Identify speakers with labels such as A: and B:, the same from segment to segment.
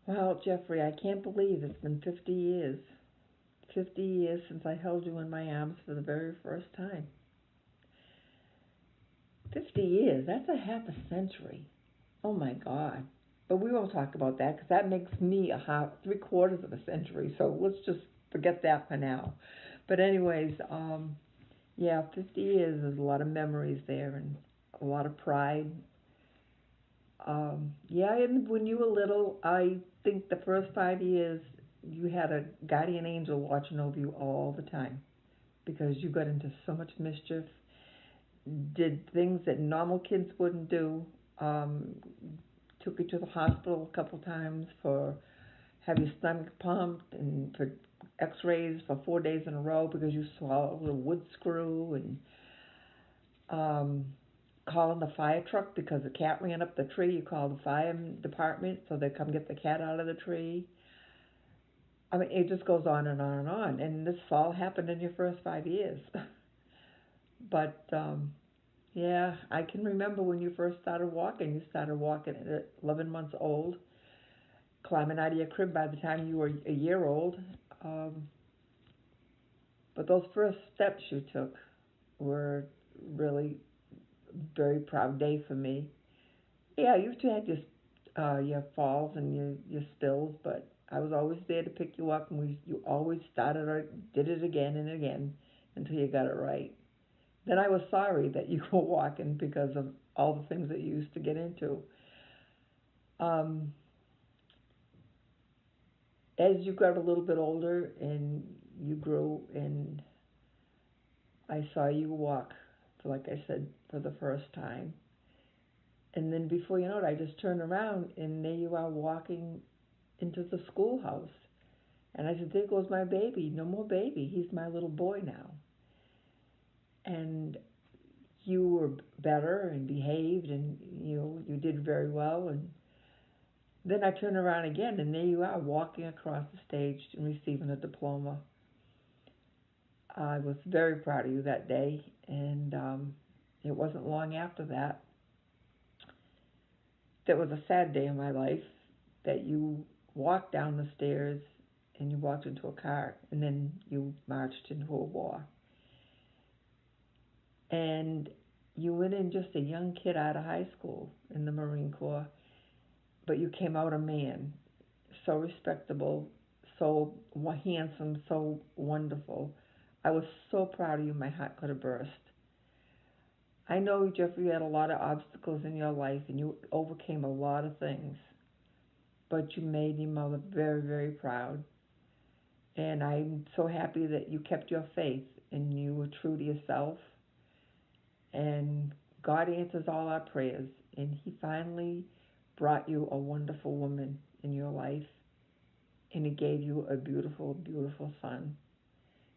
A: Well, Jeffrey, I can't believe it's been 50 years. 50 years since I held you in my arms for the very first time. 50 years, that's a half a century. Oh my God. But we won't talk about that because that makes me a half, three quarters of a century. So let's just forget that for now. But, anyways, yeah, 50 years is a lot of memories there and a lot of pride. Yeah, and when you were little, I think the first 5 years you had a guardian angel watching over you all the time because you got into so much mischief, did things that normal kids wouldn't do, um, took you to the hospital a couple times for have your stomach pumped and for X-rays for 4 days in a row because you swallowed a wood screw and um, calling the fire truck because the cat ran up the tree. You call the fire department so they come get the cat out of the tree. I mean, it just goes on and on and on. And this all happened in your first 5 years. But yeah, I can remember when you first started walking. You started walking at 11 months old, climbing out of your crib by the time you were a year old. Um, but those first steps you took were really very proud day for me. Yeah, you've had your falls and your spills, but I was always there to pick you up, and you always started or did it again and again until you got it right. Then I was sorry that you were walking because of all the things that you used to get into. Um, as you got a little bit older and you grew, and I saw you walk, like I said, for the first time. And then before you know it, I just turned around and there you are walking into the schoolhouse. And I said, there goes my baby. No more baby. He's my little boy now. And you were better and behaved and you did very well. And then I turned around again and there you are walking across the stage and receiving a diploma. I was very proud of you that day. And it wasn't long after that. That was a sad day in my life that you walked down the stairs and you walked into a car and then you marched into a war. And you went in just a young kid out of high school in the Marine Corps, but you came out a man, so respectable, so handsome, so wonderful. I was so proud of you, my heart could have burst. I know, Jeffrey, you had a lot of obstacles in your life and you overcame a lot of things, but you made your mother very, very proud. And I'm so happy that you kept your faith and you were true to yourself. And God answers all our prayers. And He finally brought you a wonderful woman in your life. And He gave you a beautiful, beautiful son.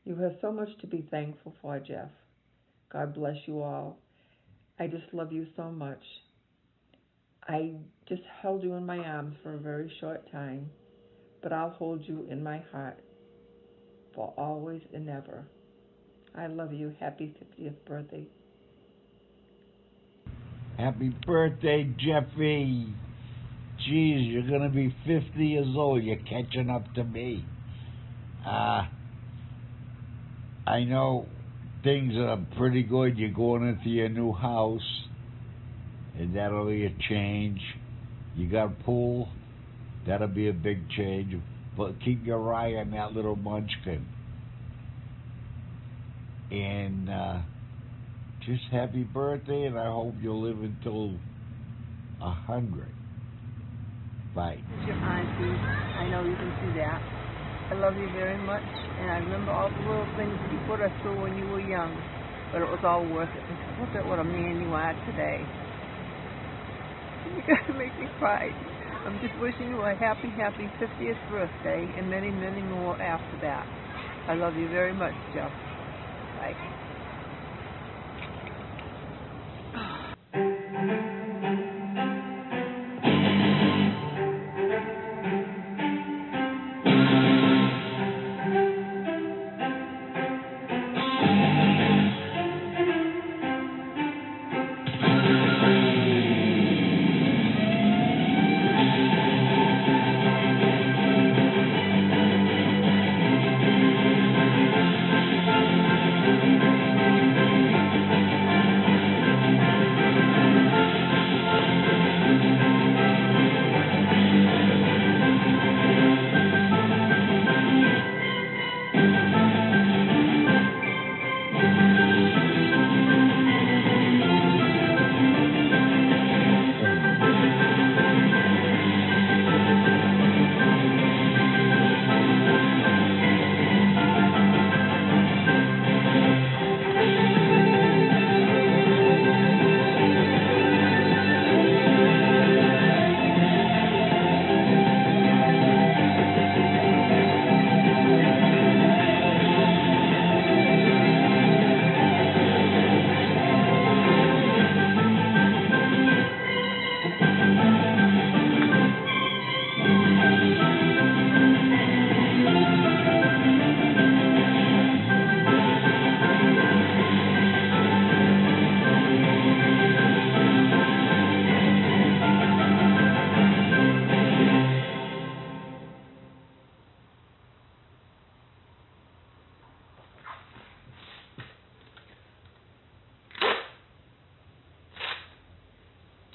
A: You have so much to be thankful for, Jeff. God bless you all. I just love you so much. I just held you in my arms for a very short time, but I'll hold you in my heart for always and ever. I love you. Happy 50th birthday.
B: Happy birthday, Jeffy. Geez, you're going to be 50 years old. You're catching up to me. I know things are pretty good. You're going into your new house, and that'll be a change. You got a pool. That'll be a big change. But keep your eye on that little munchkin. And just happy birthday, and I hope you'll live until 100. Bye.
C: It's your auntie. I know you can see that. I love you very much, and I remember all the little things that you put us through when you were young, but it was all worth it. Look at what a man you are today. You gotta make me cry. I'm just wishing you a happy, happy 50th birthday, and many, many more after that. I love you very much, Jeff. Bye.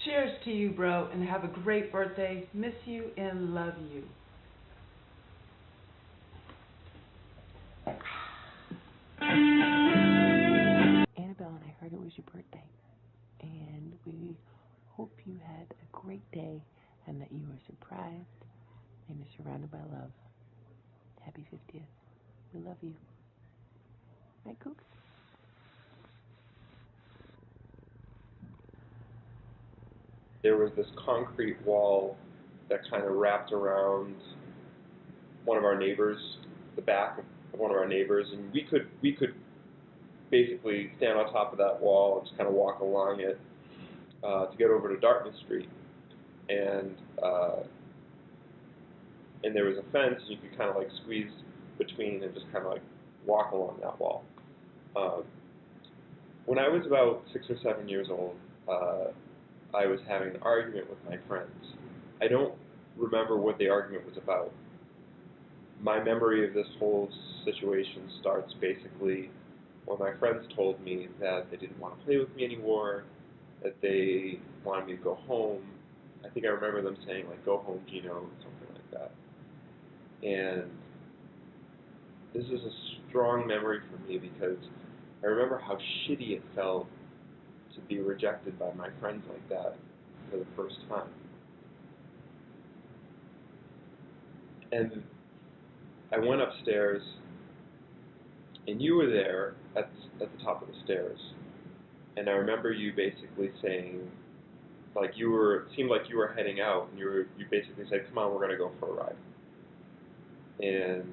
D: Cheers to you, bro, and have a great birthday. Miss you and love you.
E: Annabelle, and I heard it was your birthday, and we hope you had a great day and that you were surprised and are surrounded by love. Happy 50th. We love you. Right, Cook?
F: There was this concrete wall that kind of wrapped around one of our neighbors, the back of one of our neighbors, and we could basically stand on top of that wall and just kind of walk along it to get over to Dartmouth Street. And there was a fence, and you could kind of like squeeze between and just kind of like walk along that wall. When I was about 6 or 7 years old, I was having an argument with my friends. I don't remember what the argument was about. My memory of this whole situation starts basically when my friends told me that they didn't want to play with me anymore, that they wanted me to go home. I think I remember them saying, like, go home, Gino, something like that. And this is a strong memory for me because I remember how shitty it felt to be rejected by my friends like that for the first time. And I went upstairs, and you were there at the top of the stairs. And I remember you basically saying, like it seemed like you were heading out, and you basically said, come on, we're going to go for a ride. And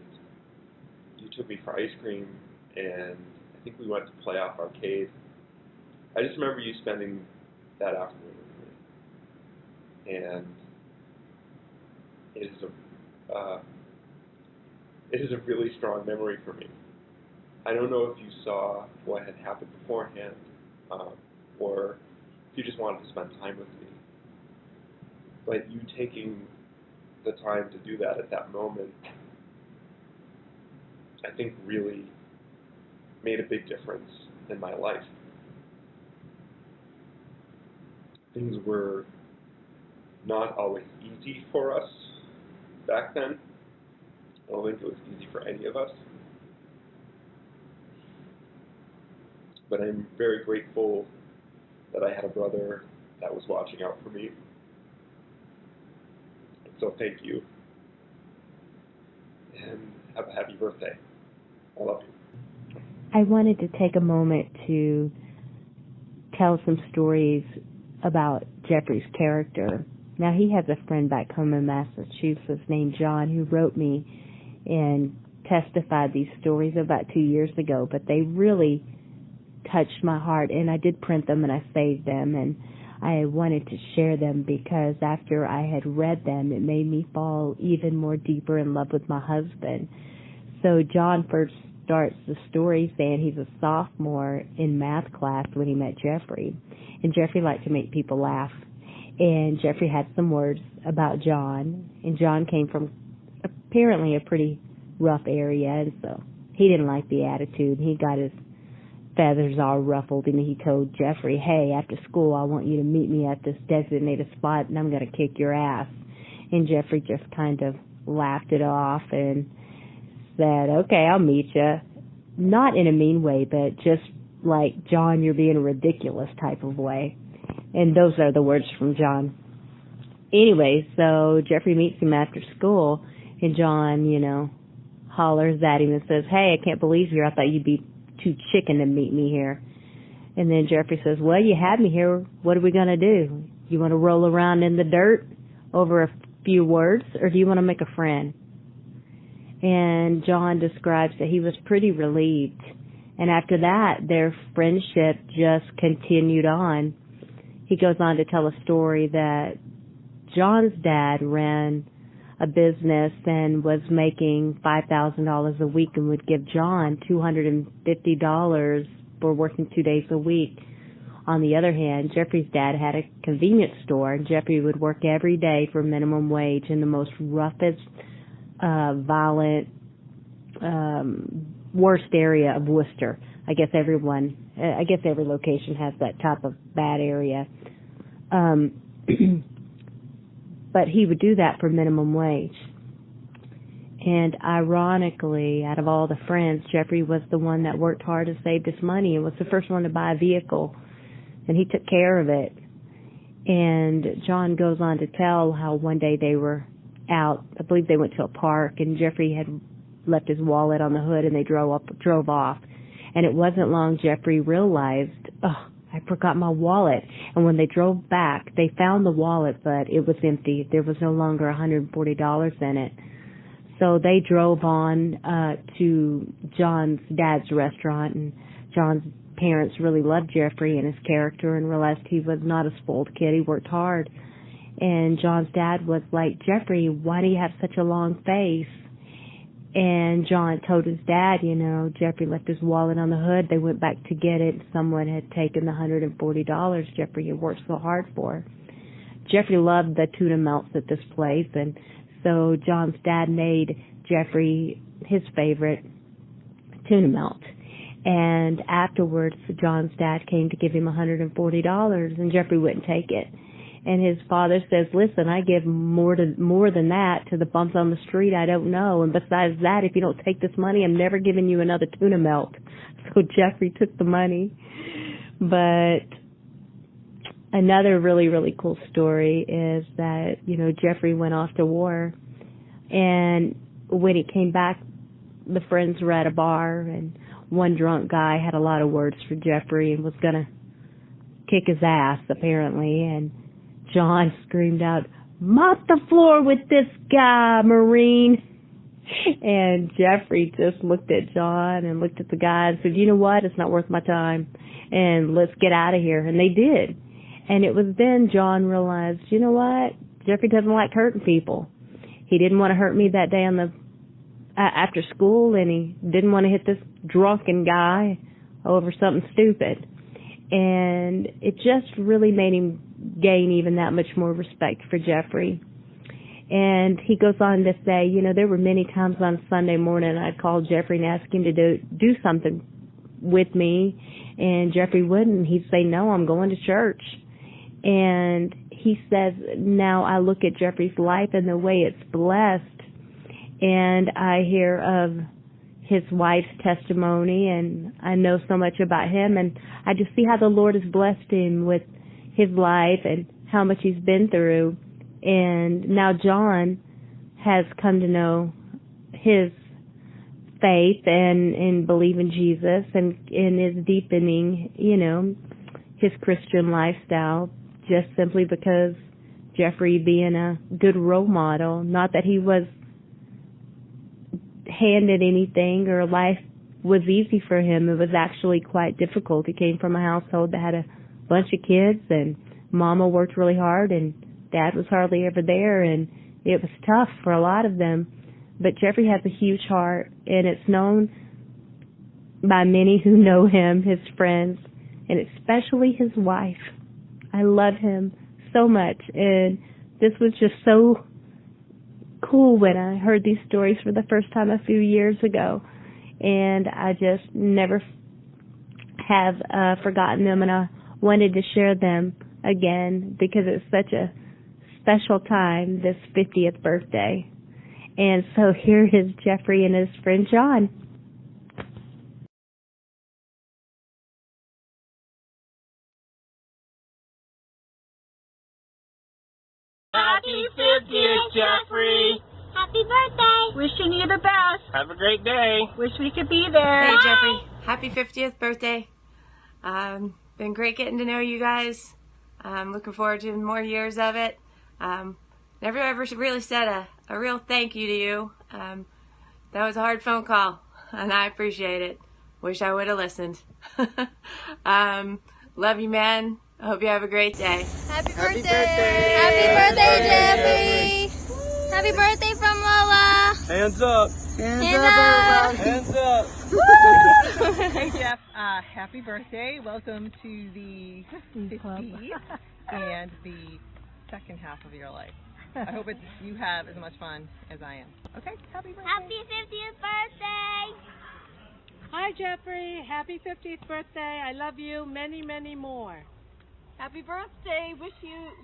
F: you took me for ice cream, and I think we went to Playoff Arcade. I just remember you spending that afternoon with me. And it is a really strong memory for me. I don't know if you saw what had happened beforehand, or if you just wanted to spend time with me. But you taking the time to do that at that moment, I think really made a big difference in my life. Things were not always easy for us back then. I don't think it was easy for any of us. But I'm very grateful that I had a brother that was watching out for me. And so thank you. And have a happy birthday. I love you.
E: I wanted to take a moment to tell some stories about Jeffrey's character. Now, he has a friend back home in Massachusetts named John who wrote me and testified these stories about 2 years ago, but they really touched my heart, and I did print them and I saved them, and I wanted to share them because after I had read them, it made me fall even more deeper in love with my husband. So John first starts the story saying he's a sophomore in math class when he met Jeffrey, and Jeffrey liked to make people laugh, and Jeffrey had some words about John, and John came from apparently a pretty rough area, and so he didn't like the attitude. He got his feathers all ruffled, and he told Jeffrey, hey, after school I want you to meet me at this designated spot and I'm going to kick your ass. And Jeffrey just kind of laughed it off and said, okay, I'll meet you. Not in a mean way, but just like, John, you're being ridiculous type of way. And those are the words from John. Anyway, so Jeffrey meets him after school, and John, hollers at him and says, hey, I can't believe you're here. I thought you'd be too chicken to meet me here. And then Jeffrey says, well, you had me here. What are we going to do? You want to roll around in the dirt over a few words, or do you want to make a friend? And John describes that he was pretty relieved. And after that, their friendship just continued on. He goes on to tell a story that John's dad ran a business and was making $5,000 a week and would give John $250 for working 2 days a week. On the other hand, Jeffrey's dad had a convenience store, and Jeffrey would work every day for minimum wage in the most roughest, violent, worst area of Worcester. I guess every location has that type of bad area. but he would do that for minimum wage. And ironically, out of all the friends, Jeffrey was the one that worked hard and saved his money and was the first one to buy a vehicle, and he took care of it. And John goes on to tell how one day they were out, I believe they went to a park, and Jeffrey had left his wallet on the hood, and they drove off. And it wasn't long Jeffrey realized, oh, I forgot my wallet. And when they drove back, they found the wallet, but it was empty. There was no longer $140 in it. So they drove on to John's dad's restaurant, and John's parents really loved Jeffrey and his character and realized he was not a spoiled kid. He worked hard. And John's dad was like, Jeffrey, why do you have such a long face? And John told his dad, you know, Jeffrey left his wallet on the hood. They went back to get it. Someone had taken the $140 Jeffrey had worked so hard for. Jeffrey loved the tuna melts at this place, and so John's dad made Jeffrey his favorite tuna melt. And afterwards, John's dad came to give him $140, and Jeffrey wouldn't take it. And his father says, listen, I give more than that to the bumps on the street I don't know. And besides that, if you don't take this money, I'm never giving you another tuna melt. So Jeffrey took the money. But another really, really cool story is that, you know, Jeffrey went off to war. And when he came back, the friends were at a bar, and one drunk guy had a lot of words for Jeffrey and was going to kick his ass, apparently. And John screamed out, mop the floor with this guy, Marine. And Jeffrey just looked at John and looked at the guy and said, you know what, it's not worth my time, and let's get out of here. And they did. And it was then John realized, you know what, Jeffrey doesn't like hurting people. He didn't want to hurt me that day on the after school, and he didn't want to hit this drunken guy over something stupid. And it just really made him gain even that much more respect for Jeffrey. And he goes on to say, you know, there were many times on Sunday morning I'd call Jeffrey and ask him to do something with me, and Jeffrey wouldn't. He'd say, no, I'm going to church. And he says, now I look at Jeffrey's life and the way it's blessed, and I hear of his wife's testimony, and I know so much about him, and I just see how the Lord has blessed him with his life and how much he's been through. And now John has come to know his faith and believe in Jesus, and is deepening, you know, his Christian lifestyle, just simply because Jeffrey being a good role model. Not that he was handed anything or life was easy for him. It was actually quite difficult. He came from a household that had a bunch of kids, and Mama worked really hard, and Dad was hardly ever there, and it was tough for a lot of them. But Jeffrey has a huge heart, and it's known by many who know him, his friends, and especially his wife. I love him so much, and this was just so cool when I heard these stories for the first time a few years ago, and I just never have forgotten them, and I wanted to share them again because it's such a special time, this 50th birthday. And so here is Jeffrey and his friend John.
G: Happy 50th, Jeffrey!
H: Happy birthday!
G: Wishing you the best. Have a great day. Wish we could be there.
I: Hey, Jeffrey. Happy 50th birthday. Been great getting to know you guys. I'm looking forward to more years of it. Never ever really said a real thank you to you. That was a hard phone call, and I appreciate it. Wish I would have listened. Love you, man. I hope you have a great day.
H: Happy birthday! Happy birthday, Jeffrey! Happy birthday from Lola!
J: Hands up!
H: Hands up!
J: Hands up!
K: Hey Jeff, happy birthday. Welcome to the 50th and the second half of your life. I hope you have as much fun as I am. Okay, happy birthday.
H: Happy 50th birthday!
L: Hi Jeffrey, happy 50th birthday. I love you. Many, many more.
J: Happy birthday.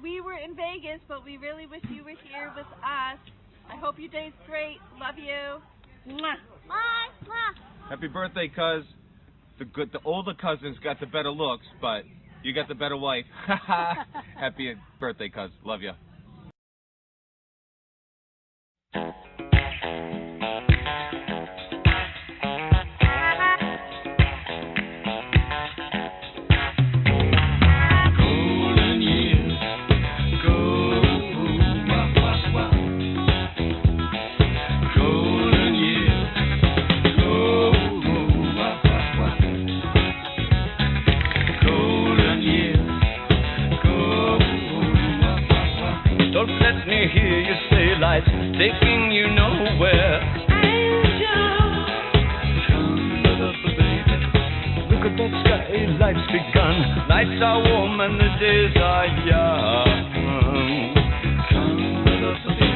J: We were in Vegas, but we really wish you were here with us. I hope your day's great. Love you. Mwah.
H: Bye. Mwah.
L: Happy birthday, cuz. The older cousins got the better looks, but you got the better wife. Happy birthday, cuz. Love ya.
M: Taking you nowhere. Angel, come baby. Look at that sky, life's begun. Nights are warm and the days are young. Come baby.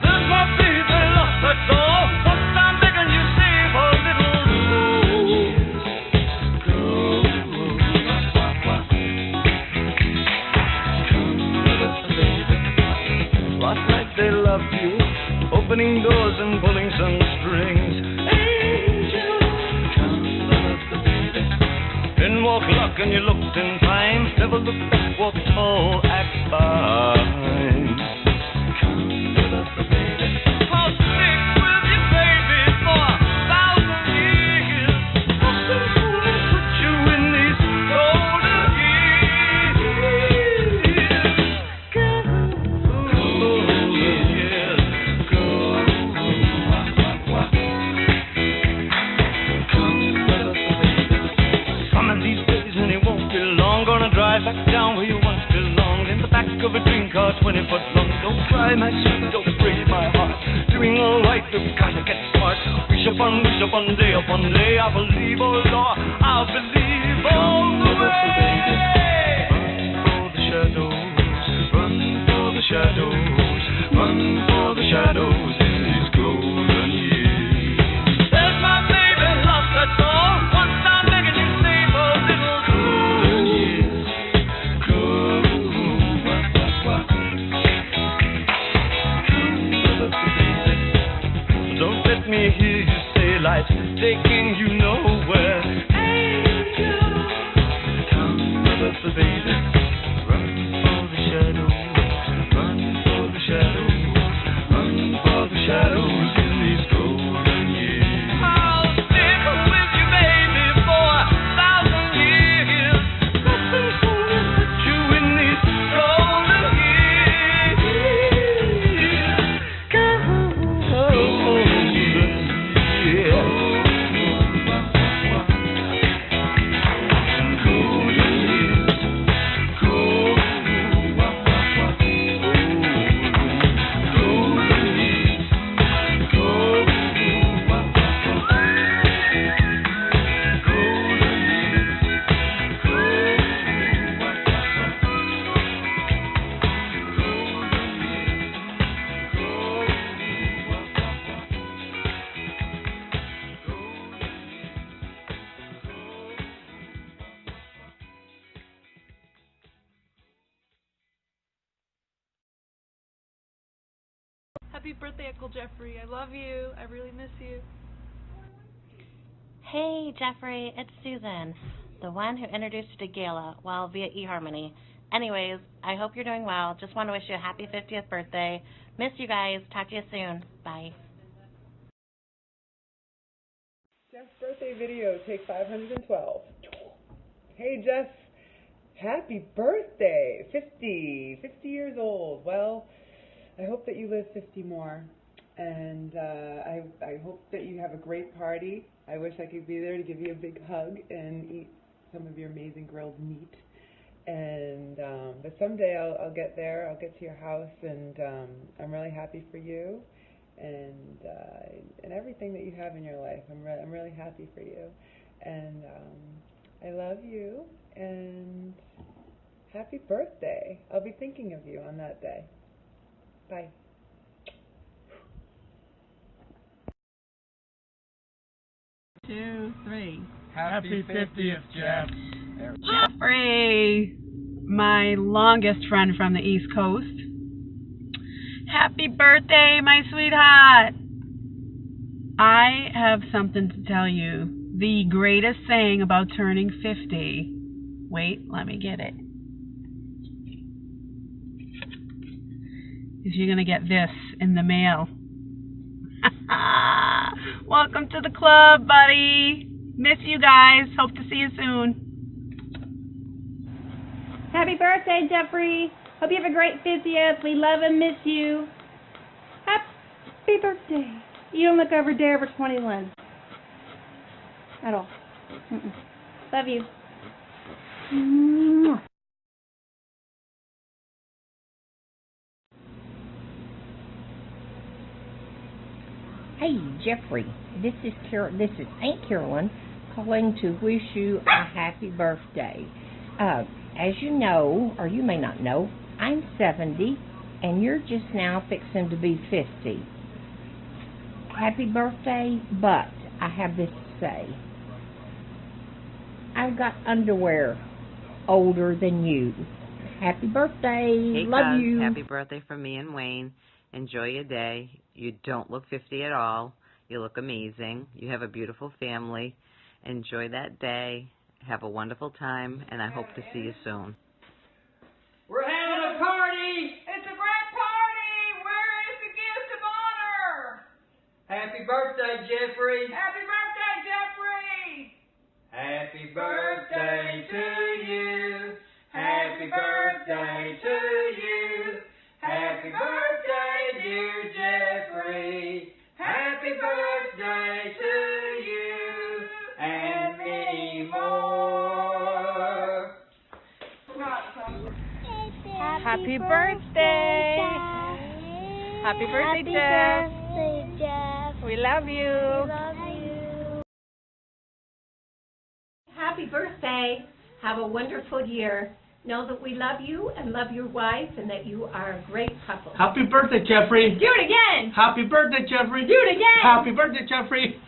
M: There's my baby, love, that's all. Once I'm begging you, save a little room. Come baby. Last night they loved you, opening doors and pulling some strings. Angel, come baby. Didn't walk luck and you looked in time. Never looked back, walk tall, act fine. Come baby. I'll stick with you, baby, for 1,000 years. Nothing will put you in these golden years. Drive back down where you once belonged, in the back of a dream car 20 foot long. Don't cry, my sweet, don't break my heart. Doing all right, we've got to get smart. Wish upon day upon day. I believe, oh Lord, I believe all the way. Run for the shadows, run for the shadows in these golden years. There's my baby, love, that's all. Once I'm begging you, save a little golden years. Don't let me hear you say life's taking you nowhere. Angel, come baby. Run for the shadows, run for the shadows, run for the shadows in these golden years. I'll stick with you, baby, for 1,000 years. Nothing's gonna put you in these golden years.
D: Happy birthday, Uncle Jeffrey. I love you. I really miss you.
N: Hey, Jeffrey, it's Susan, the one who introduced you to Gayla, well, via eHarmony. Anyways, I hope you're doing well. Just want to wish you a happy 50th birthday. Miss you guys. Talk to you soon. Bye.
O: Jeff's birthday video, take 512. Hey, Jeff. Happy birthday. 50 years old. Well, I hope that you live 50 more, and I hope that you have a great party. I wish I could be there to give you a big hug and eat some of your amazing grilled meat. And but someday I'll get there. I'll get to your house, and I'm really happy for you, and everything that you have in your life. I'm really happy for you, and I love you. And happy birthday! I'll be thinking of you on that day. Bye.
C: Two, three.
P: Happy 50th, Jeff.
C: Jeffrey!
P: my longest friend from the East Coast. Happy birthday, my sweetheart. I have something to tell you. The greatest thing about turning 50. Wait, let me get it. Is you're going to get this in the mail. Welcome to the club, buddy. Miss you guys. Hope to see you soon.
Q: Happy birthday, Jeffrey. Hope you have a great 50th. We love and miss you. Happy birthday. You don't look over there over 21. At all. Love you. Mwah.
R: Hey, Jeffrey, this is Aunt Carolyn calling to wish you a happy birthday. As you know, or you may not know, I'm 70, and you're just now fixing to be 50. Happy birthday, but I have this to say. I've got underwear older than you. Happy birthday.
S: Hey,
R: Love
S: cuz,
R: you.
S: Happy birthday from me and Wayne. Enjoy your day. You don't look 50 at all. You look amazing. You have a beautiful family. Enjoy that day. Have a wonderful time, and I hope to see you soon.
T: We're having a party! It's a great party! Where is the guest of honor? Happy birthday, Jeffrey! Happy birthday, Jeffrey! Happy birthday to you! Happy birthday to you! Happy birthday, dear Jeffrey! Happy birthday to you! And many more!
P: Happy birthday! Happy birthday, Jeff! We love you!
U: Happy birthday. Have a wonderful year. Know that we love you and love your wife and that you are a great couple.
T: Happy birthday, Jeffrey!
U: Do it again!
T: Happy birthday, Jeffrey!
U: Do it again!
T: Happy birthday, Jeffrey!